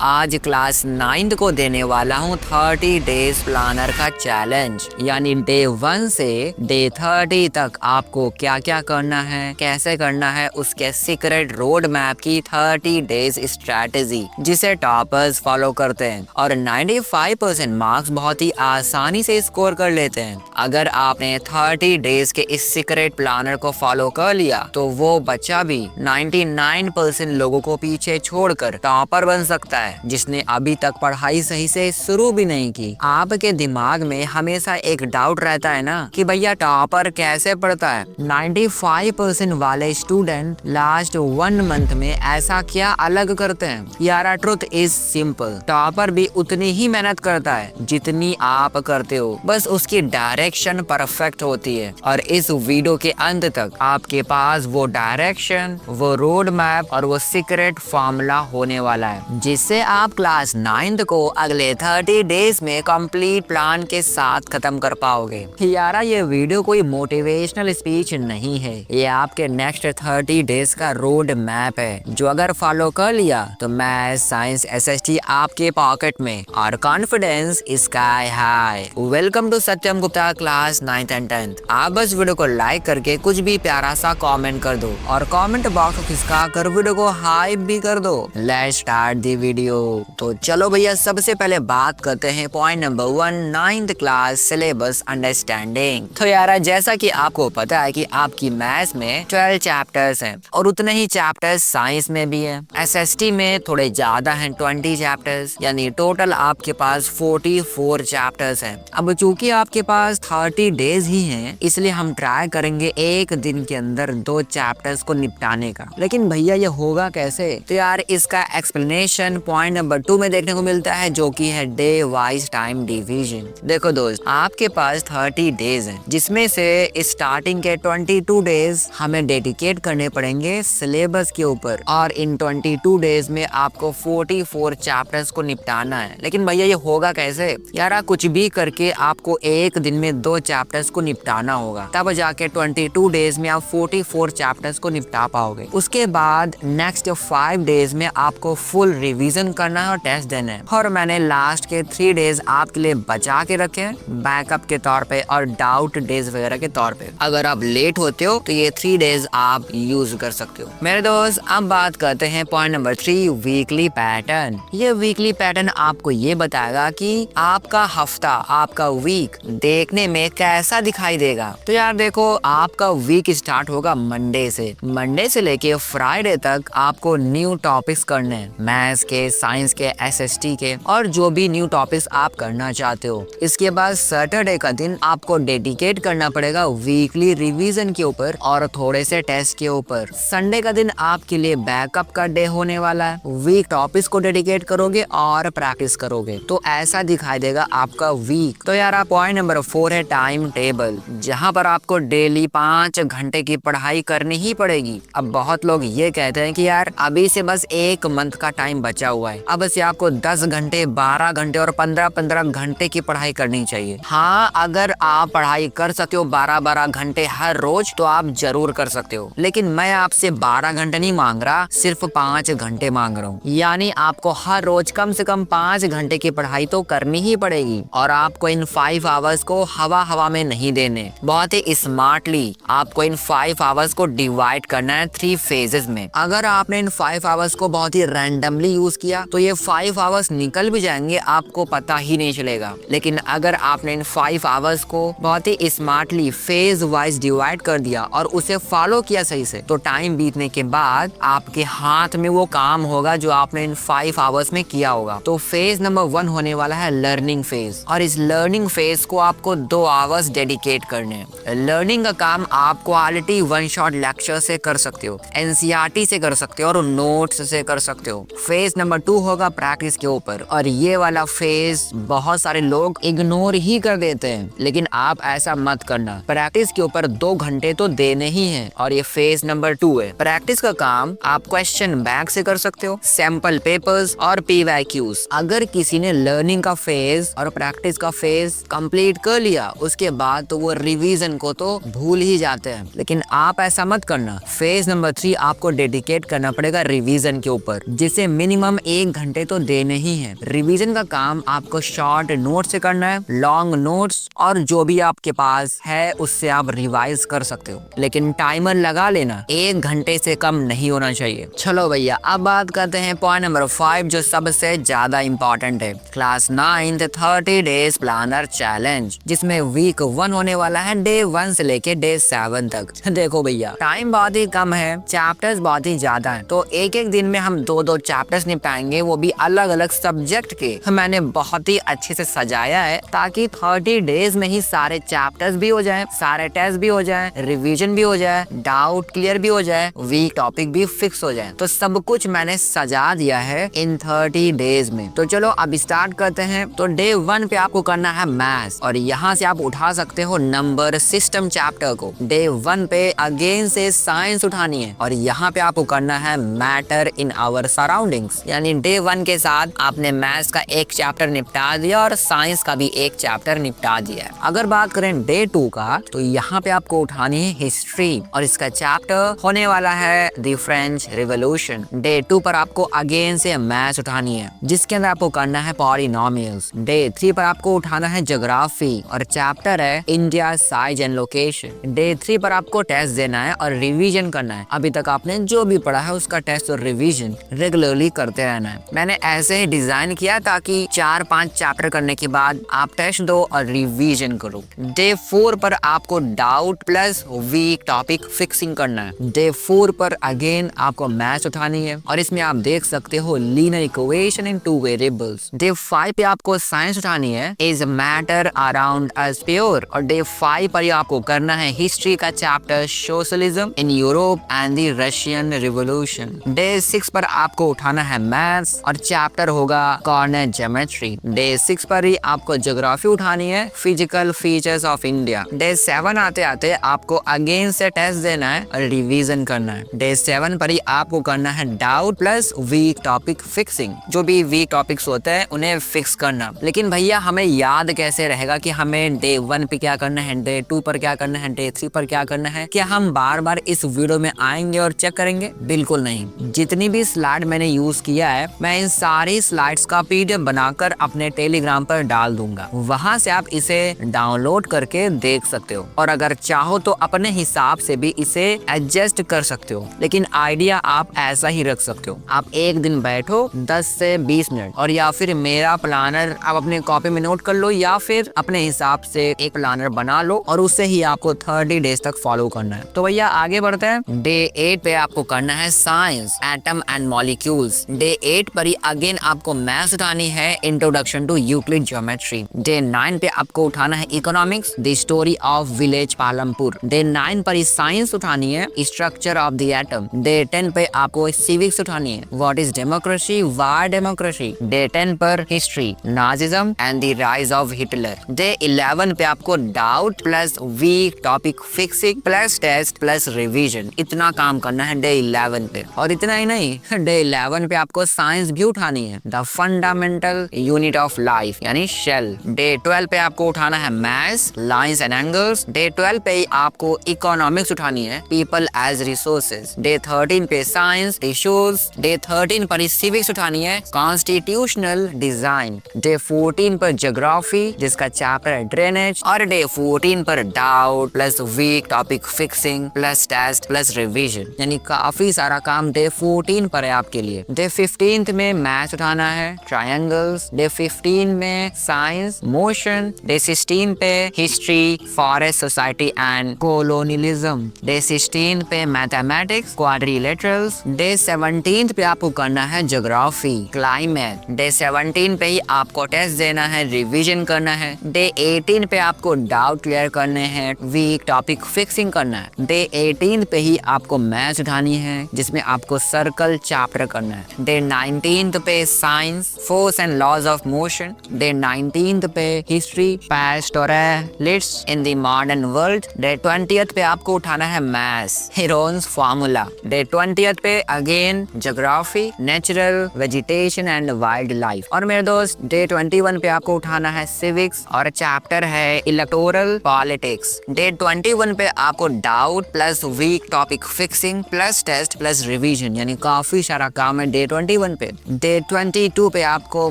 आज class 9th को देने वाला हूँ 30 डेज प्लानर का चैलेंज, यानी डे 1 से डे 30 तक आपको क्या क्या करना है, कैसे करना है, उसके सीक्रेट रोड मैप की 30 डेज स्ट्रैटेजी जिसे टॉपर्स फॉलो करते हैं और 95% मार्क्स बहुत ही आसानी से स्कोर कर लेते हैं। अगर आपने 30 डेज के इस सीक्रेट प्लानर को फॉलो कर लिया तो वो बच्चा भी 99% लोगों को पीछे छोड़कर टॉपर बन सकता है जिसने अभी तक पढ़ाई सही से शुरू भी नहीं की। आपके दिमाग में हमेशा एक डाउट रहता है ना कि भैया टॉपर कैसे पढ़ता है। 95% वाले स्टूडेंट लास्ट 1 मंथ में ऐसा क्या अलग करते हैं? यार ट्रुथ इज सिंपल, टॉपर भी उतनी ही मेहनत करता है जितनी आप करते हो, बस उसकी डायरेक्शन परफेक्ट होती है। और इस वीडियो के अंत तक आपके पास वो डायरेक्शन, वो रोड मैप और वो सीक्रेट फॉर्मूला होने वाला है जिससे आप क्लास 9th को अगले 30 डेज में कंप्लीट प्लान के साथ खत्म कर पाओगे। यारा ये वीडियो कोई मोटिवेशनल स्पीच नहीं है, ये आपके नेक्स्ट 30 डेज का रोड मैप है जो अगर फॉलो कर लिया तो मैथ, साइंस, एसएसटी आपके पॉकेट में और confidence sky high. Welcome to Satyam Gupta class 9th and 10th। आप बस वीडियो को लाइक करके कुछ भी प्यारा सा कमेंट कर दो और कमेंट बॉक्स को खिसका कर वीडियो को हाइप भी कर दो। Let's start the video. तो चलो भैया सबसे पहले बात करते हैं point number 1, 9th class syllabus understanding. तो यार जैसा कि आपको पता है कि आपकी मैथ्स में 12 चैप्टर्स हैं और उतने ही चैप्टर्स साइंस में भी है। एसएसटी में थोड़े ज्यादा हैं 20 चैप्टर्स, यानी टोटल आपके पास 44 चैप्टर्स हैं। अब चूंकि आपके पास 30 डेज ही हैं, इसलिए हम ट्राई करेंगे एक दिन के अंदर 2 चैप्टर्स को निपटाने का। लेकिन भैया ये होगा कैसे? तो यार इसका एक्सप्लेनेशन पॉइंट नंबर 2 में देखने को मिलता है जो कि है डे वाइज टाइम डिवीजन। देखो दोस्त, आपके पास 30 डेज हैं जिसमें से स्टार्टिंग के 22 डेज हमें डेडिकेट करने पड़ेंगे सिलेबस के ऊपर और इन 22 डेज में आपको 44 चैप्टर्स को निपटाना है। लेकिन भैया ये होगा कैसे? यार कुछ भी करके आपको एक दिन में 2 चैप्टर्स को निपटाना होगा, तब जाके 22 डेज में आप 44 चैप्टर्स को निपटा पाओगे। उसके बाद नेक्स्ट 5 डेज में आपको फुल रिवीजन करना है और टेस्ट देना है। और मैंने लास्ट के 3 डेज आपके लिए बचा के रखे हैं बैकअप के तौर पे और डाउट डेज वगैरह के तौर पे। अगर आप लेट होते हो तो ये 3 डेज आप यूज कर सकते हो। मेरे दोस्त अब बात करते हैं पॉइंट नंबर 3, वीकली पैटर्न। ये वीकली पैटर्न आपको ये बताएगा कि आपका हफ्ता, आपका वीक देखने में कैसा दिखाई देगा। तो यार देखो, आपका वीक स्टार्ट होगा मंडे से लेके फ्राइडे तक आपको न्यू टॉपिक्स करने हैं, मैथ्स के, साइंस के, एसएसटी के और जो भी न्यू टॉपिक्स आप करना चाहते हो। इसके बाद सैटरडे का दिन आपको डेडिकेट करना पड़ेगा वीकली रिवीजन के ऊपर और थोड़े से टेस्ट के ऊपर। संडे का दिन आपके लिए बैकअप का डे होने वाला है, वीक टॉपिक्स को डेडिकेट करोगे और प्रैक्टिस करोगे। तो ऐसा दिखाई देगा आपका वीक। तो यार पॉइंट नंबर 4 है टाइम टेबल, जहाँ पर आपको डेली 5 घंटे की पढ़ाई करनी ही पड़ेगी। अब बहुत लोग ये कहते हैं कि यार अभी से बस 1 मंथ का टाइम बचा हुआ है, अब से आपको 10 घंटे, 12 घंटे और 15-15 घंटे की पढ़ाई करनी चाहिए। हाँ, अगर आप पढ़ाई कर सकते हो 12-12 घंटे हर रोज तो आप जरूर कर सकते हो, लेकिन मैं आपसे 12 घंटे नहीं मांग रहा, सिर्फ 5 घंटे मांग रहा हूँ। यानी आपको हर रोज कम से कम 5 घंटे की पढ़ाई तो करनी ही पड़ेगी और आपको इन 5 आवर्स को हवा में नहीं देने। बहुत ही स्मार्टली आपको इन 5 आवर्स को डिवाइड करना है 3 फेजेस में। अगर आपने इन 5 आवर्स को बहुत ही रैंडमली यूज किया तो ये 5 आवर्स निकल भी जाएंगे, आपको पता ही नहीं चलेगा। लेकिन अगर आपने इन 5 आवर्स को बहुत ही स्मार्टली फेज वाइज डिवाइड कर दिया और उसे फॉलो किया सही से, तो टाइम बीतने के बाद आपके हाथ में वो काम होगा जो आपने इन 5 आवर्स में किया होगा। तो फेज नंबर 1 होने वाला है लर्निंग फेज, और इस लर्निंग फेज को आपको 2 आवर्स डेडिकेट करने हैं। लर्निंग का काम आप क्वालिटी 1 शॉट लेक्चर से कर सकते हो, एनसीईआरटी से कर सकते हो और नोट्स से कर सकते हो। फेज नंबर 2 होगा प्रैक्टिस के ऊपर, और ये वाला फेज बहुत सारे लोग इग्नोर ही कर देते हैं, लेकिन आप ऐसा मत करना। प्रैक्टिस के ऊपर 2 घंटे तो देने ही हैं और ये फेज नंबर 2 है। प्रैक्टिस का काम आप क्वेश्चन बैंक से कर सकते हो, सैंपल पेपर्स और पीवाईक्यूज। अगर किसी ने लर्निंग का फेज और प्रैक्टिस का फेज कंप्लीट कर लिया उसके बाद तो वो रिवीजन को तो भूल ही जाते हैं, लेकिन आप ऐसा मत करना। फेज नंबर 3 आपको डेडिकेट करना पड़ेगा रिवीजन के ऊपर, जिसे मिनिमम 1 घंटे तो देने ही है। रिवीजन का काम आपको शॉर्ट नोट से करना है, लॉन्ग नोट्स और जो भी आपके पास है उससे आप रिवाइज कर सकते हो, लेकिन टाइमर लगा लेना, 1 घंटे से कम नहीं होना चाहिए। चलो भैया अब बात करते हैं पॉइंट नंबर 5 जो सबसे ज्यादा इंपॉर्टेंट है, क्लास 9 30 डेज प्लानर चैलेंज, जिसमें वीक 1 होने वाला है डे 1 से लेके डे 7 तक। देखो भैया टाइम बहुत ही कम है, चैप्टर्स बहुत ही ज्यादा है, तो एक एक दिन में हम 2-2 चैप्टर्स निपटाएंगे, वो भी अलग अलग सब्जेक्ट के। मैंने बहुत ही अच्छे से सजाया है ताकि 30 डेज में ही सारे चैप्टर्स भी हो जाए, सारे टेस्ट भी हो जाए, रिवीजन भी हो जाए, डाउट क्लियर भी हो जाए, वीक टॉपिक भी फिक्स हो जाए। तो सब कुछ मैंने सजा दिया है इन 30 डेज में। तो चलो अब स्टार्ट करते हैं। तो डे 1 पे आपको करना है मैथ्स, और यहाँ से आप उठा सकते हो नंबर सिस्टम चैप्टर को। डे 1 पे अगेन से साइंस उठानी है, और यहाँ पे आपको करना है मैटर इन आवर सराउंडिंग्स, यानी डे 1 के साथ आपने मैथ्स का एक चैप्टर निपटा दिया और साइंस का भी एक चैप्टर निपटा दिया है। अगर बात करें डे 2 का, तो यहाँ पे आपको उठानी है हिस्ट्री, और इसका चैप्टर होने वाला है द फ्रेंच रिवॉल्यूशन। डे 2 पर आपको अगेन से मैथ्स उठानी है, जिसके अंदर आपको करना है पॉलिनोमियल्स। डे 3 पर आपको उठाना है ज्योग्राफी, और चैप्टर है India size and location. Day 3 पर आपको टेस्ट देना है और रिवीजन करना है। अभी तक आपने जो भी पढ़ा है उसका टेस्ट और रिवीजन रेगुलरली करते रहना है। मैंने ऐसे ही डिजाइन किया ताकि 4-5 चैप्टर करने के बाद आप टेस्ट दो और रिवीजन करो। डे 4 पर आपको doubt plus week topic fixing करना है। डे 4 पर अगेन आपको मैथ्स उठानी है, और इसमें आप देख सकते हो linear equation in 2 variables. Day 5 पे आपको साइंस उठानी है, is matter around us pure, और डे 5 पर ही आपको करना है हिस्ट्री का chapter socialism in Europe and the Russian revolution. Day 6 पर आपको उठाना है मैथ्स, और चैप्टर होगा कॉर्नर ज्योमेट्री। डे 6 पर ही आपको ज्योग्राफी उठानी है, physical features of India. Day 7 आते आते आपको अगेन से टेस्ट देना है और रिवीजन करना है। डे 7 पर ही आपको करना है doubt plus week topic fixing. जो भी वीक टॉपिक्स होते हैं उन्हें फिक्स करना। लेकिन भैया हमें याद कैसे रहेगा कि हमें डे 1 पे क्या करना है, डे 2 पर क्या करना है, डे 3 पर क्या करना है? क्या हम बार बार इस वीडियो में आएंगे और चेक करेंगे? बिल्कुल नहीं। जितनी भी स्लाइड मैंने यूज किया है, मैं इन सारी स्लाइड्स का पीडीएफ बनाकर अपने टेलीग्राम पर डाल दूंगा, वहां से आप इसे डाउनलोड करके देख सकते हो, और अगर चाहो तो अपने हिसाब से भी इसे एडजस्ट कर सकते हो। लेकिन आइडिया आप ऐसा ही रख सकते हो, आप एक दिन बैठो 10 से 20 मिनट, और या फिर मेरा प्लानर आप अपने कॉपी में नोट कर लो, या फिर अपने हिसाब से एक प्लानर बना लो और उससे ही आपको 30 डेज तक फॉलो करना है। तो भैया आगे बढ़ते हैं। डे 8 पे आपको करना है science, atom and molecules. Day 8 पर ही अगेन आपको मैथ्स उठानी है, introduction to Euclid geometry. Day 9 पे आपको उठाना है economics, the story of village Palampur. Day 9 पर ही साइंस उठानी है, structure of the atom. Day 10 पे आपको सिविक्स उठानी है, what is democracy, why democracy. Day 10 पर history, nazism and the rise of Hitler. Day 11 पे आपको doubt plus week topic fixing plus test plus revision, इतना काम करना है डे 11 पे। और इतना ही नहीं, डे 11 पे आपको साइंस भी उठानी है, the fundamental unit of life यानी शेल। डे 12 पे आपको उठाना है maths, lines and angles. Day 12 पे आपको इकोनॉमिक्स उठानी है, पीपल एज रिसोर्सेज। डे 13 पे साइंस, इश्यूज। डे 13 पर सिविक्स उठानी है, कॉन्स्टिट्यूशनल डिजाइन। डे 14 पर ज्योग्राफी, जिसका चैप्टर है ड्रेनेज। और डे 14 पर doubt plus week topic fixing plus test plus revision, यानी काफी सारा काम डे 14 पर है आपके लिए। डे 15 में मैथ्स उठाना है, ट्रायंगल्स। डे 15 में साइंस, मोशन। डे 16 पे history, forest society and colonialism. Day 16 पे मैथमेटिक्स, क्वाड्रिलेटरल्स। डे 17 पे आपको करना है ज्योग्राफी, क्लाइमेट। डे 17 पे ही आपको टेस्ट देना है, रिवीजन करना है। डे 18 पे आपको डाउट क्लियर करने हैं, वीक टॉपिक फिक्सिंग करना है। डे 18 पे ही आपको मैथ्स उठानी है, जिसमें आपको सर्कल चैप्टर करना है। डे 19 पे science, force and laws of motion. Day 19 पे history, pastoralist in the modern world. Day 20 पे आपको उठाना है मैथ्स, हीरोन्स फार्मूला। डे 20 पे again geography, natural, vegetation and wild life. और मेरे दोस्त डे 21 पे आपको उठाना है सिविक्स, और चैप्टर है इलेक्टोरल पॉलिटिक्स। डे 21 पे आपको doubt plus week topic fixing plus test plus revision, यानी काफी सारा काम है डे 21 21 पे। डे 22 पे आपको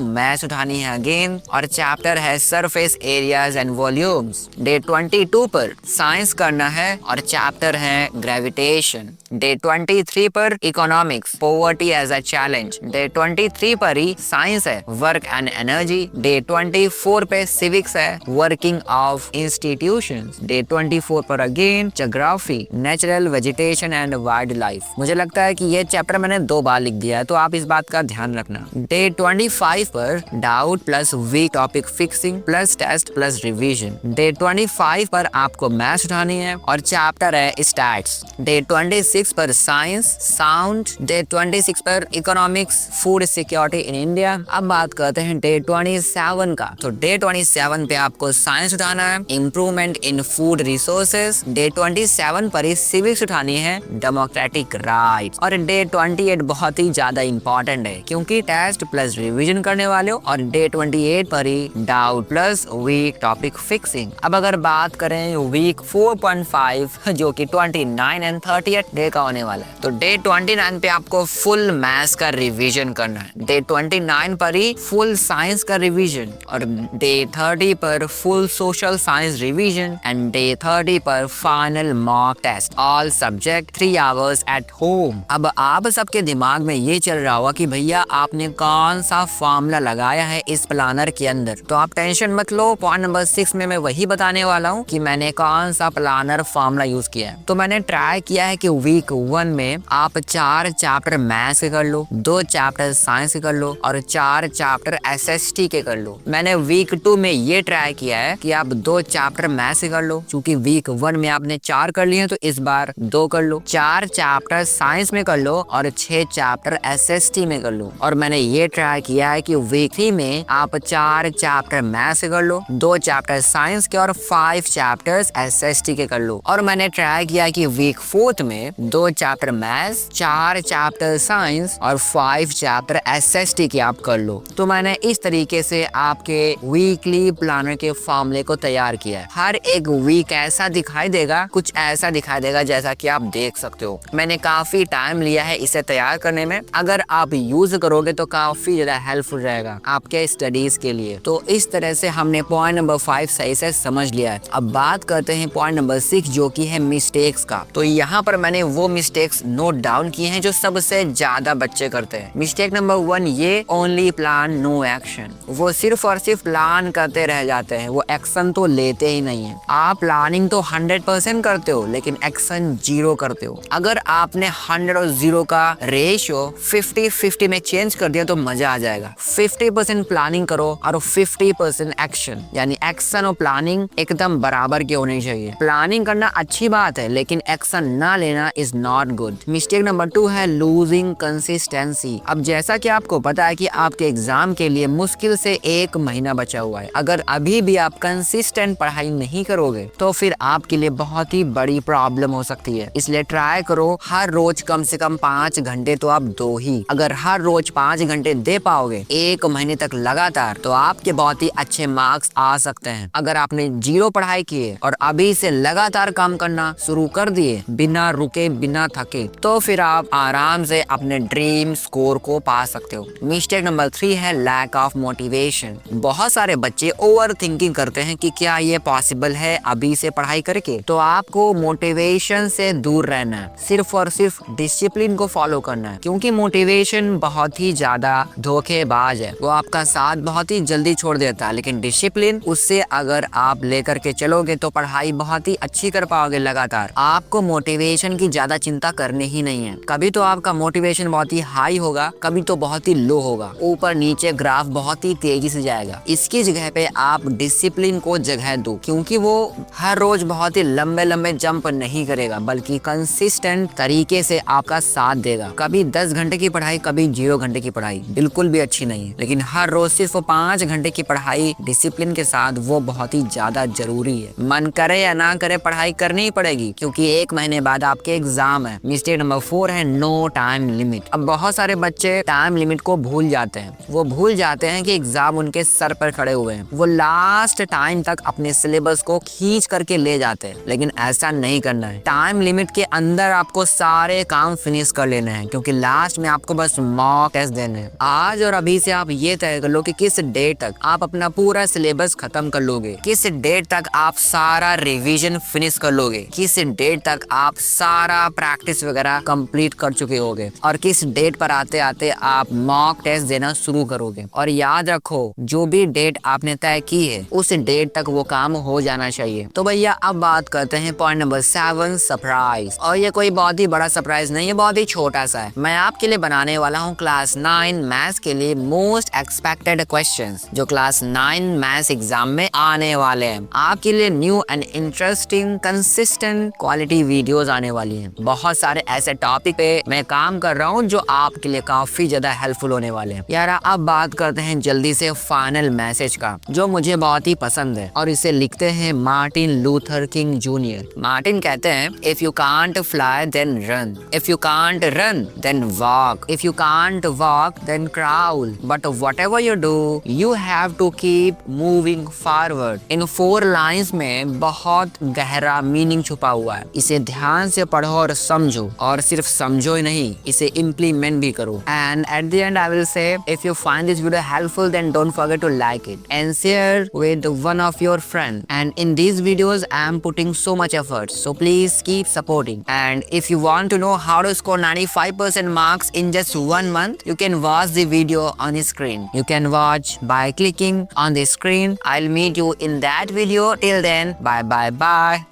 मैथ्स उठानी है अगेन और चैप्टर है surface areas and volumes. Day 22 पर साइंस करना है और चैप्टर है ग्रेविटेशन। डे 23 पर economics, poverty as a challenge. Day 23 पर ही साइंस है, वर्क एंड एनर्जी। डे 24 पे सिविक्स है, वर्किंग ऑफ इंस्टीट्यूशंस। डे 24 पर again geography, natural vegetation and wild life. मुझे लगता है कि ये चैप्टर मैंने 2 बार लिख दिया है, तो आप इस बात का ध्यान रखना। डे 25 पर doubt plus week topic fixing plus test plus revision. Day 25 पर आपको मैथ्स उठानी है और चैप्टर है स्टैट्स। डे 26 पर साइंस, साउंड। डे 26 पर economics, food security in India. अब बात करते हैं डे 27 का। तो डे 27 पे आपको साइंस उठाना है, improvement in food resources. Day 27 पर ही सिविक्स उठानी है, डेमोक्रेटिक राइट्स। और डे 28 बहुत ही ज्यादा इंपॉर्टेंट है क्योंकि टेस्ट प्लस रिवीजन करने वाले हो। और डे 28 पर ही doubt plus week topic fixing. अब अगर बात करें वीक 4.5 जो कि 29 एंड 30 डे का होने वाला है, तो डे 29 पे आपको फुल मैथ्स का रिवीजन करना है। डे 29 पर ही फुल साइंस का रिवीजन और डे 30 पर full social science revision and day 30 पर final mock test, all subject 3 hours at home. अब आप सबके दिमाग में ये चल रहा होगा कि भैया आपने कौन सा फॉर्मूला लगाया है इस प्लानर के अंदर, तो आप टेंशन मत लो। पॉइंट नंबर 6 में मैं वही बताने वाला हूँ कि मैंने कौन सा प्लानर फॉर्मूला यूज किया है। तो मैंने ट्राई किया है कि वीक 1 में आप 4 चैप्टर मैथ्स के कर लो, 2 चैप्टर साइंस के कर लो और 4 चैप्टर एसएसटी के कर लो। मैंने वीक 2 में ये ट्राई किया है कि आप 2 चैप्टर मैथ्स के कर लो, क्योंकि वीक 1 में आपने 4 कर लिए तो इस बार 2 कर लो। 4 चैप्टर साइंस में कर लो और 6 चैप्टर एसएसटी में कर लो। और मैंने ये ट्राई किया है कि वीक 3 में आप 4 चैप्टर मैथ्स के कर लो, 2 चैप्टर साइंस के और 5 चैप्टर्स एसएसटी के कर लो। और मैंने ट्राई किया कि वीक 4 में 2 चैप्टर मैथ्स, 4 चैप्टर साइंस और 5 चैप्टर एसएसटी के आप कर लो। तो मैंने इस तरीके से आपके वीकली प्लानर के फॉर्मूले को तैयार किया है। हर एक वीक ऐसा दिखाई देगा, कुछ ऐसा दिखाई देगा जैसा कि आप देख सकते हो। मैंने काफी टाइम लिया है इसे तैयार करने में। अगर आप यूज करोगे तो काफी ज्यादा हेल्पफुल रहेगा आपके स्टडीज के लिए। तो इस तरह से हमने पॉइंट नंबर 5 सही से समझ लिया है। अब बात करते हैं पॉइंट नंबर 6 जो कि है मिस्टेक्स का। तो यहाँ पर मैंने वो मिस्टेक्स नोट डाउन किए हैं जो सबसे ज्यादा बच्चे करते हैं। मिस्टेक नंबर 1 ये, ओनली प्लान नो एक्शन। वो सिर्फ और सिर्फ प्लान करते रह जाते हैं, वो एक्शन तो लेते ही नहीं है। आप प्लानिंग तो 100% करते हो लेकिन एक्शन 0 करते हो। अगर आपने 100 और 0 का रेशियो 50-50 में चेंज कर दिया तो मजा आ जाएगा। 50% प्लानिंग करो और 50% एक्शन, यानी एक्शन और प्लानिंग एकदम बराबर के होने चाहिए। प्लानिंग करना अच्छी बात है लेकिन एक्शन ना लेना is not good. Mistake number 2 है लूजिंग कंसिस्टेंसी। अब जैसा कि आपको पता है कि आपके एग्जाम के लिए मुश्किल से 1 महीना बचा हुआ है। अगर अभी भी आप कंसिस्टेंट पढ़ाई नहीं करोगे तो फिर आपके लिए बहुत ही बड़ी प्रॉब्लम हो सकती है। इसलिए ट्राई करो हर रोज कम से कम 5 घंटे तो आप दो ही। अगर हर रोज 5 घंटे दे पाओगे 1 महीने तक लगातार तो आपके बहुत ही अच्छे मार्क्स आ सकते हैं। अगर आपने 0 पढ़ाई की है और अभी से लगातार काम करना शुरू कर दिए बिना रुके बिना थके तो फिर आप आराम से अपने ड्रीम स्कोर को पा सकते हो। मिस्टेक नंबर 3 है लैक ऑफ मोटिवेशन। बहुत सारे बच्चे ओवर थिंकिंग करते हैं कि क्या ये पॉसिबल है अभी से पढ़ाई करके। तो आपको मोटिवेशन से दूर रहना है, सिर्फ और सिर्फ डिसिप्लिन को फॉलो करना है, क्योंकि मोटिवेशन बहुत ही ज्यादा धोखेबाज है। वो आपका साथ बहुत ही जल्दी छोड़ देता है, लेकिन डिसिप्लिन उससे अगर आप लेकर के चलोगे तो पढ़ाई बहुत ही अच्छी कर पाओगे लगातार। आपको मोटिवेशन की ज्यादा चिंता करनी ही नहीं है। कभी तो आपका मोटिवेशन बहुत ही हाई होगा, कभी तो बहुत ही लो होगा, ऊपर नीचे ग्राफ बहुत ही तेजी से जाएगा। इसकी जगह पे आप डिसिप्लिन को जगह दो, क्योंकि वो हर रोज बहुत ही लंबे लंबे जंप नहीं करेगा बल्कि कंसिस्टेंट तरीके से आपका साथ देगा। कभी 10 घंटे की पढ़ाई, कभी 0 घंटे की पढ़ाई बिल्कुल भी अच्छी नहीं है, लेकिन हर रोज सिर्फ 5 घंटे की पढ़ाई डिसिप्लिन के साथ वो बहुत ही ज्यादा जरूरी है। मन करे या ना करे पढ़ाई करनी ही पड़ेगी, क्योंकि 1 महीने बाद आपके एग्जाम है। मिस्टेक नंबर 4 है नो टाइम लिमिट। अब बहुत सारे बच्चे टाइम लिमिट को भूल जाते हैं। वो भूल जाते हैं कि एग्जाम उनके सर पर खड़े हुए हैं। वो लास्ट टाइम तक अपने सिलेबस को खींच करके ले जाते हैं, लेकिन ऐसा नहीं करना है। टाइम लिमिट के अंदर आपको सारे काम फिनिश कर लेने हैं, क्योंकि लास्ट में आपको बस बस मॉक टेस्ट देने। आज और अभी से आप ये तय कर लो कि किस डेट तक आप अपना पूरा सिलेबस खत्म कर लोगे, किस डेट तक आप सारा रिवीजन फिनिश कर लोगे, किस डेट तक आप सारा प्रैक्टिस वगैरह कंप्लीट कर चुके होगे और किस डेट पर आते आते आप मॉक टेस्ट देना शुरू करोगे। और याद रखो, जो भी डेट आपने तय की है उस डेट तक वो काम हो जाना चाहिए। तो भैया अब बात करते हैं पॉइंट नंबर 7, सरप्राइज। और ये कोई बहुत ही बड़ा सरप्राइज नहीं है, बहुत ही छोटा सा है। मैं आपके लिए बनाने वाला हूँ क्लास 9 मैथ्स के लिए मोस्ट एक्सपेक्टेड क्वेश्चंस जो क्लास 9 मैथ्स एग्जाम में आने वाले हैं। आपके लिए new and interesting consistent quality videos आने वाली हैं। बहुत सारे ऐसे टॉपिक पे मैं काम कर रहा हूँ जो आपके लिए काफी ज्यादा हेल्पफुल होने वाले हैं। यार अब बात करते हैं जल्दी से फाइनल मैसेज का, जो मुझे बहुत ही पसंद है और इसे लिखते हैं Martin Luther King junior. Martin कहते हैं, if you can't fly then run, if you can't run then walk, if you can't walk then crawl, but whatever you do you have to keep moving forward. इन 4 lines में बहुत गहरा meaning छुपा हुआ है। इसे ध्यान से पढ़ो और समझो, और सिर्फ समझो ही नहीं, इसे इम्प्लीमेंट भी करो। And at the end I will say, if you find this video helpful then don't forget to like it and share with one of your friends. And in these videos I am putting so much effort, so please keep supporting. And if you want to know how to score 95% marks in just 1 month, you can watch the video on the screen. You can watch by clicking on the screen. I'll meet you in that video. Till then, bye bye bye.